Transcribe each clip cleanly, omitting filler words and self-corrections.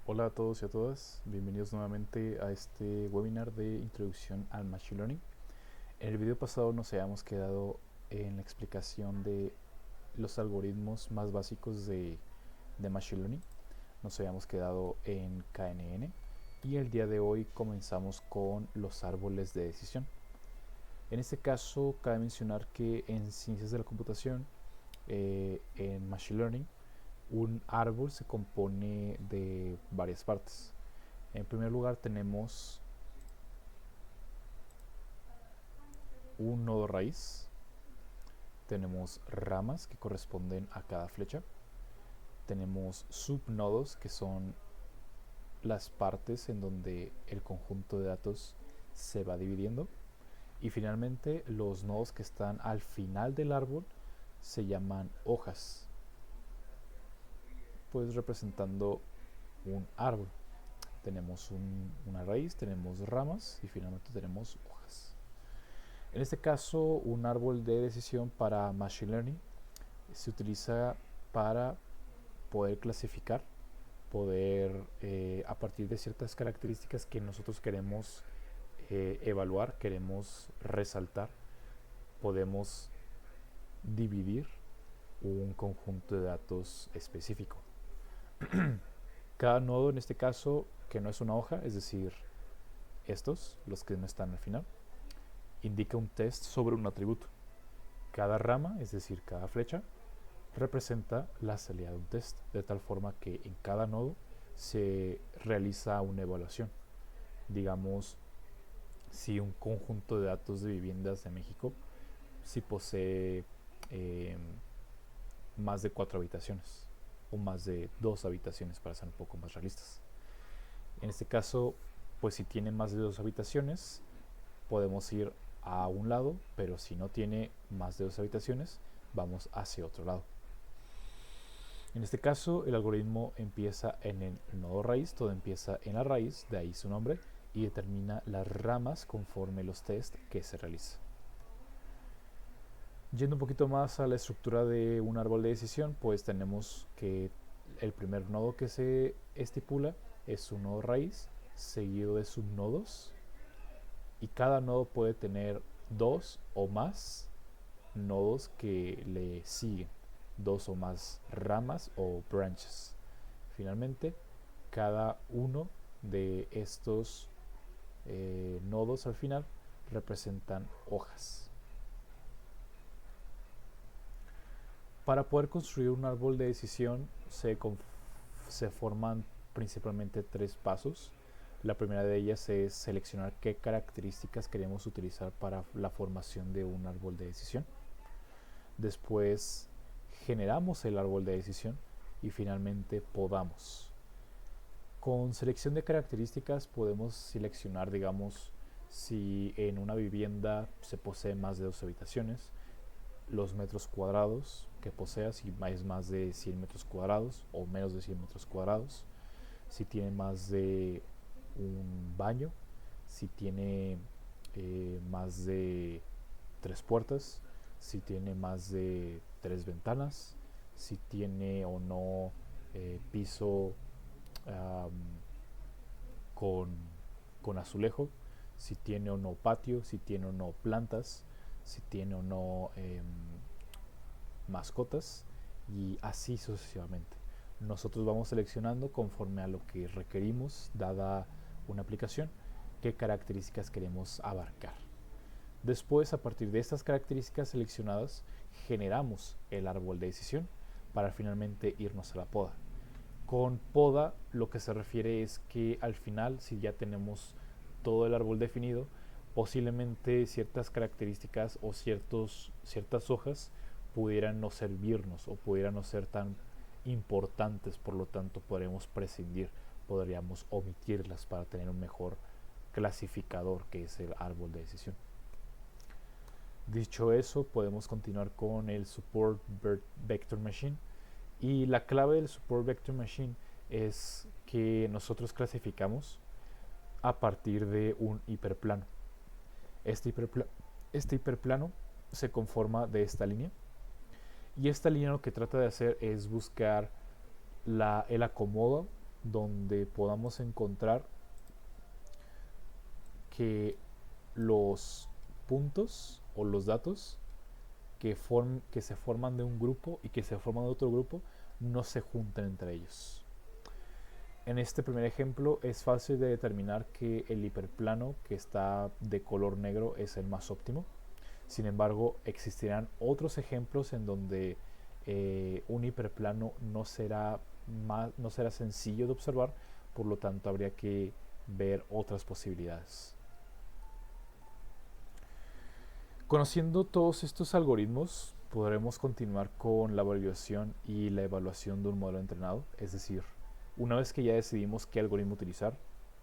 Hola a todos y a todas, bienvenidos nuevamente a este webinar de introducción al Machine Learning. En el video pasado nos habíamos quedado en la explicación de los algoritmos más básicos de Machine Learning. Nos habíamos quedado en KNN y el día de hoy comenzamos con los árboles de decisión. En este caso, cabe mencionar que en ciencias de la computación, en Machine Learning, un árbol se compone de varias partes. En primer lugar tenemos un nodo raíz, tenemos ramas que corresponden a cada flecha, tenemos subnodos que son las partes en donde el conjunto de datos se va dividiendo, y finalmente los nodos que están al final del árbol se llaman hojas, pues representando un árbol. Tenemos una raíz, tenemos ramas y finalmente tenemos hojas. En este caso, un árbol de decisión para Machine Learning se utiliza para poder clasificar, poder, a partir de ciertas características que nosotros queremos evaluar, queremos resaltar, podemos dividir un conjunto de datos específico. Cada nodo, en este caso, que no es una hoja, es decir, estos, los que no están al final, indica un test sobre un atributo. Cada rama, es decir, cada flecha, representa la salida de un test, de tal forma que en cada nodo se realiza una evaluación. Digamos, si un conjunto de datos de viviendas de México, si posee eh, más de 4 habitaciones o más de 2 habitaciones, para ser un poco más realistas. En este caso, pues si tiene más de 2 habitaciones, podemos ir a un lado, pero si no tiene más de 2 habitaciones, vamos hacia otro lado. En este caso, el algoritmo empieza en el nodo raíz, todo empieza en la raíz, de ahí su nombre, y determina las ramas conforme los test que se realizan. Yendo un poquito más a la estructura de un árbol de decisión, pues tenemos que el primer nodo que se estipula es un nodo raíz, seguido de subnodos, y cada nodo puede tener dos o más nodos que le siguen, dos o más ramas o branches. Finalmente, cada uno de estos nodos al final representan hojas. Para poder construir un árbol de decisión se forman principalmente tres pasos. La primera de ellas es seleccionar qué características queremos utilizar para la formación de un árbol de decisión. Después generamos el árbol de decisión y finalmente podamos. Con selección de características podemos seleccionar, digamos, si en una vivienda se posee más de 2 habitaciones, los metros cuadrados que posea, si es más de 100 metros cuadrados o menos de 100 metros cuadrados, si tiene más de un baño, si tiene más de 3 puertas, si tiene más de 3 ventanas, si tiene o no piso um, con, con azulejo, si tiene o no patio, si tiene o no plantas, si tiene o no mascotas, y así sucesivamente. Nosotros vamos seleccionando conforme a lo que requerimos, dada una aplicación, qué características queremos abarcar. Después, a partir de estas características seleccionadas, generamos el árbol de decisión para finalmente irnos a la poda. Con poda lo que se refiere es que al final, si ya tenemos todo el árbol definido, posiblemente ciertas características o ciertas hojas pudieran no servirnos o pudieran no ser tan importantes, por lo tanto podremos prescindir, podríamos omitirlas para tener un mejor clasificador que es el árbol de decisión. Dicho eso, podemos continuar con el Support Vector Machine. Y la clave del Support Vector Machine es que nosotros clasificamos a partir de un hiperplano. Este hiperplano se conforma de esta línea. Y esta línea lo que trata de hacer es buscar el acomodo donde podamos encontrar que los puntos o los datos que se forman de un grupo y que se forman de otro grupo no se juntan entre ellos. En este primer ejemplo es fácil de determinar que el hiperplano que está de color negro es el más óptimo. Sin embargo, existirán otros ejemplos en donde un hiperplano no será sencillo de observar, por lo tanto habría que ver otras posibilidades. Conociendo todos estos algoritmos, podremos continuar con la validación y la evaluación de un modelo entrenado, es decir, una vez que ya decidimos qué algoritmo utilizar,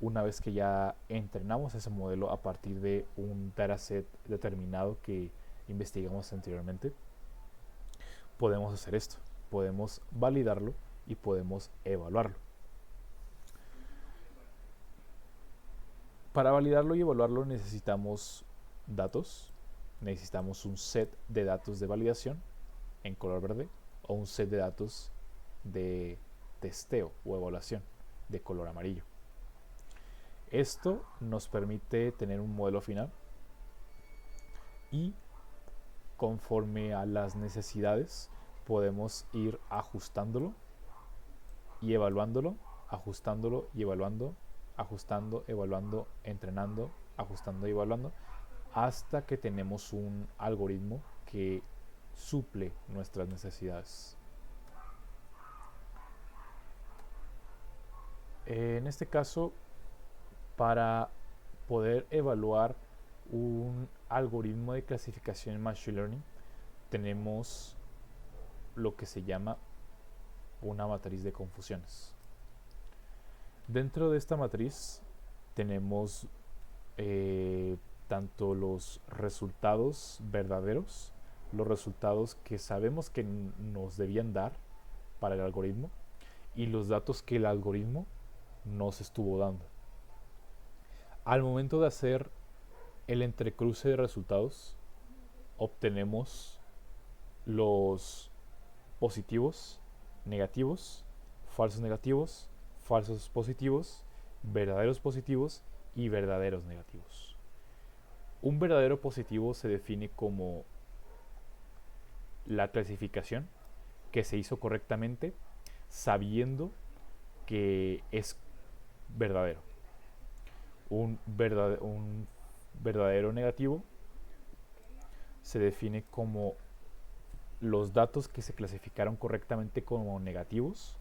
una vez que ya entrenamos ese modelo a partir de un dataset determinado que investigamos anteriormente, podemos hacer esto, podemos validarlo y podemos evaluarlo. Para validarlo y evaluarlo necesitamos datos, necesitamos un set de datos de validación en color verde o un set de datos de testeo o evaluación de color amarillo. Esto nos permite tener un modelo final y conforme a las necesidades podemos ir ajustándolo y evaluándolo, ajustándolo y evaluando, ajustando, evaluando, entrenando, ajustando y evaluando, hasta que tenemos un algoritmo que suple nuestras necesidades. En este caso, para poder evaluar un algoritmo de clasificación en Machine Learning, tenemos lo que se llama una matriz de confusiones. Dentro de esta matriz tenemos tanto los resultados verdaderos, los resultados que sabemos que nos debían dar para el algoritmo, y los datos que el algoritmo nos estuvo dando. Al momento de hacer el entrecruce de resultados, obtenemos los positivos, negativos, falsos positivos, verdaderos positivos y verdaderos negativos. Un verdadero positivo se define como la clasificación que se hizo correctamente sabiendo que es verdadero. Un verdadero negativo se define como los datos que se clasificaron correctamente como negativos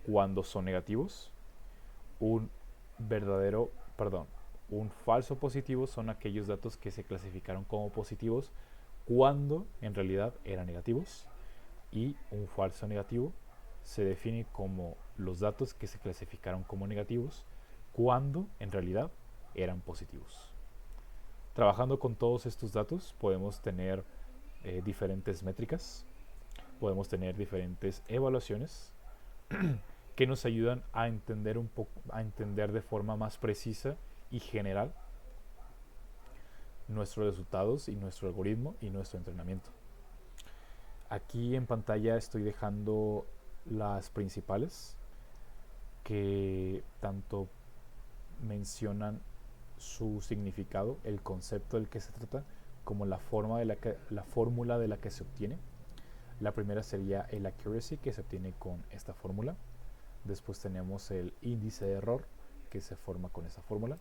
cuando son negativos. Un falso positivo son aquellos datos que se clasificaron como positivos cuando en realidad eran negativos. Y un falso negativo se define como los datos que se clasificaron como negativos cuando en realidad eran positivos. Trabajando con todos estos datos podemos tener diferentes métricas, podemos tener diferentes evaluaciones que nos ayudan a entender de forma más precisa y general nuestros resultados y nuestro algoritmo y nuestro entrenamiento. Aquí en pantalla estoy dejando las principales que tanto mencionan su significado, el concepto del que se trata, como la fórmula de la que se obtiene. La primera sería el accuracy, que se obtiene con esta fórmula. Después tenemos el índice de error, que se forma con esa fórmula.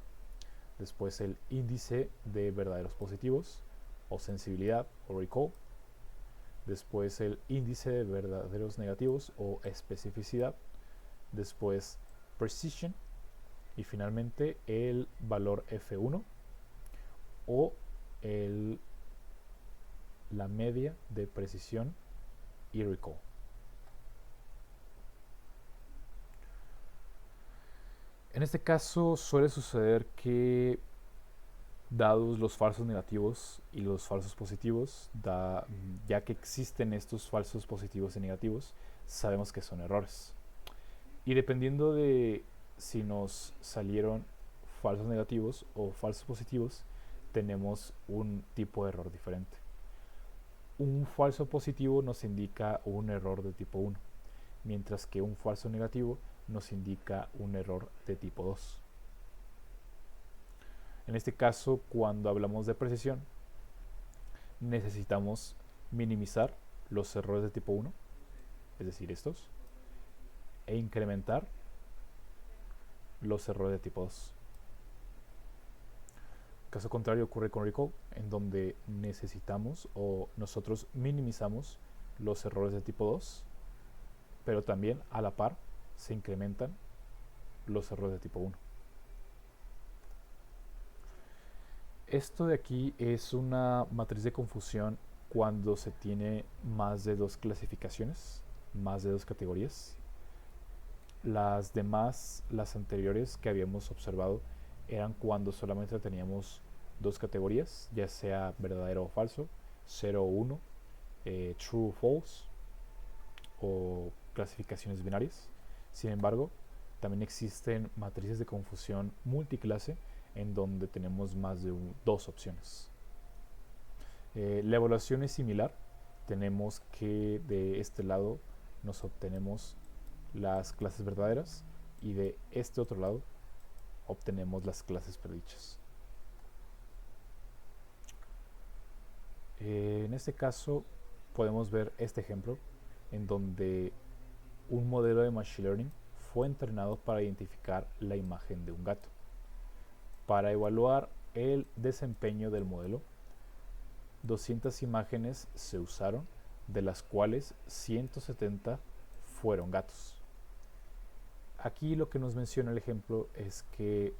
Después el índice de verdaderos positivos, o sensibilidad, o recall. Después el índice de verdaderos negativos, o especificidad. Después precision. Y finalmente el valor F1 o la media de precisión y recall. En este caso suele suceder que dados los falsos negativos y los falsos positivos, ya que existen estos falsos positivos y negativos, sabemos que son errores. Y dependiendo de si nos salieron falsos negativos o falsos positivos, tenemos un tipo de error diferente. Un falso positivo nos indica un error de tipo 1, mientras que un falso negativo nos indica un error de tipo 2. En este caso, cuando hablamos de precisión, necesitamos minimizar los errores de tipo 1, es decir, estos, e incrementar los errores de tipo 2. Caso contrario ocurre con recall, en donde necesitamos o nosotros minimizamos los errores de tipo 2, pero también a la par se incrementan los errores de tipo 1. Esto de aquí es una matriz de confusión cuando se tiene más de dos clasificaciones, más de dos categorías. Las demás, las anteriores que habíamos observado, eran cuando solamente teníamos dos categorías, ya sea verdadero o falso, 0 o 1, true o false, o clasificaciones binarias. Sin embargo, también existen matrices de confusión multiclase en donde tenemos más de dos opciones. La evaluación es similar. Tenemos que de este lado nos obtenemos las clases verdaderas y de este otro lado obtenemos las clases predichas. En este caso podemos ver este ejemplo en donde un modelo de Machine Learning fue entrenado para identificar la imagen de un gato. Para evaluar el desempeño del modelo, 200 imágenes se usaron, de las cuales 170 fueron gatos. Aquí lo que nos menciona el ejemplo es que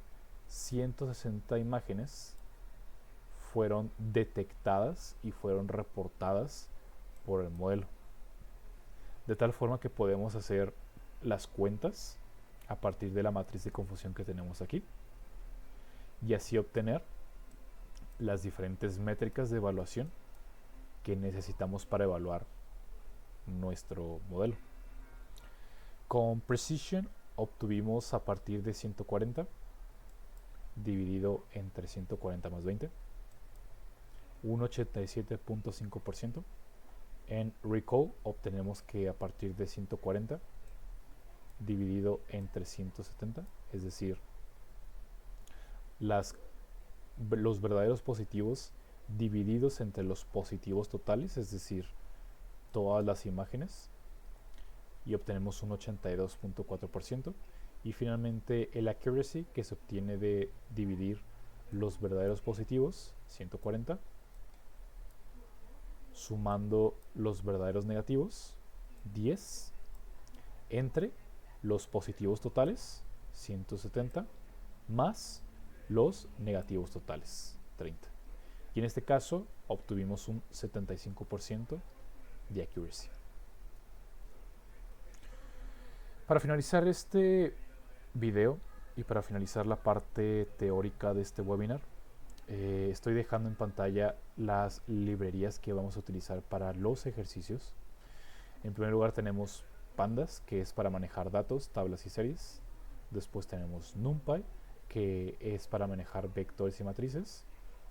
160 imágenes fueron detectadas y fueron reportadas por el modelo. De tal forma que podemos hacer las cuentas a partir de la matriz de confusión que tenemos aquí y así obtener las diferentes métricas de evaluación que necesitamos para evaluar nuestro modelo. Con Precision obtuvimos a partir de 140 dividido entre 140 más 20 un 87.5%. En Recall obtenemos que a partir de 140 dividido entre 170, es decir, los verdaderos positivos divididos entre los positivos totales, es decir, todas las imágenes, y obtenemos un 82.4%. Y finalmente el accuracy, que se obtiene de dividir los verdaderos positivos, 140, sumando los verdaderos negativos, 10, entre los positivos totales, 170, más los negativos totales, 30. Y en este caso obtuvimos un 75% de accuracy. Para finalizar este video y para finalizar la parte teórica de este webinar, estoy dejando en pantalla las librerías que vamos a utilizar para los ejercicios. En primer lugar tenemos Pandas, que es para manejar datos, tablas y series. Después tenemos NumPy, que es para manejar vectores y matrices.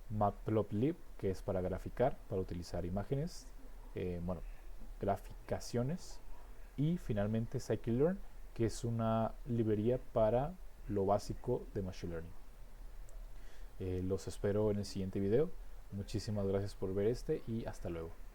Matplotlib, que es para graficar, para utilizar imágenes, graficaciones. Y finalmente Scikit-learn, que es una librería para lo básico de Machine Learning. Los espero en el siguiente video. Muchísimas gracias por ver y hasta luego.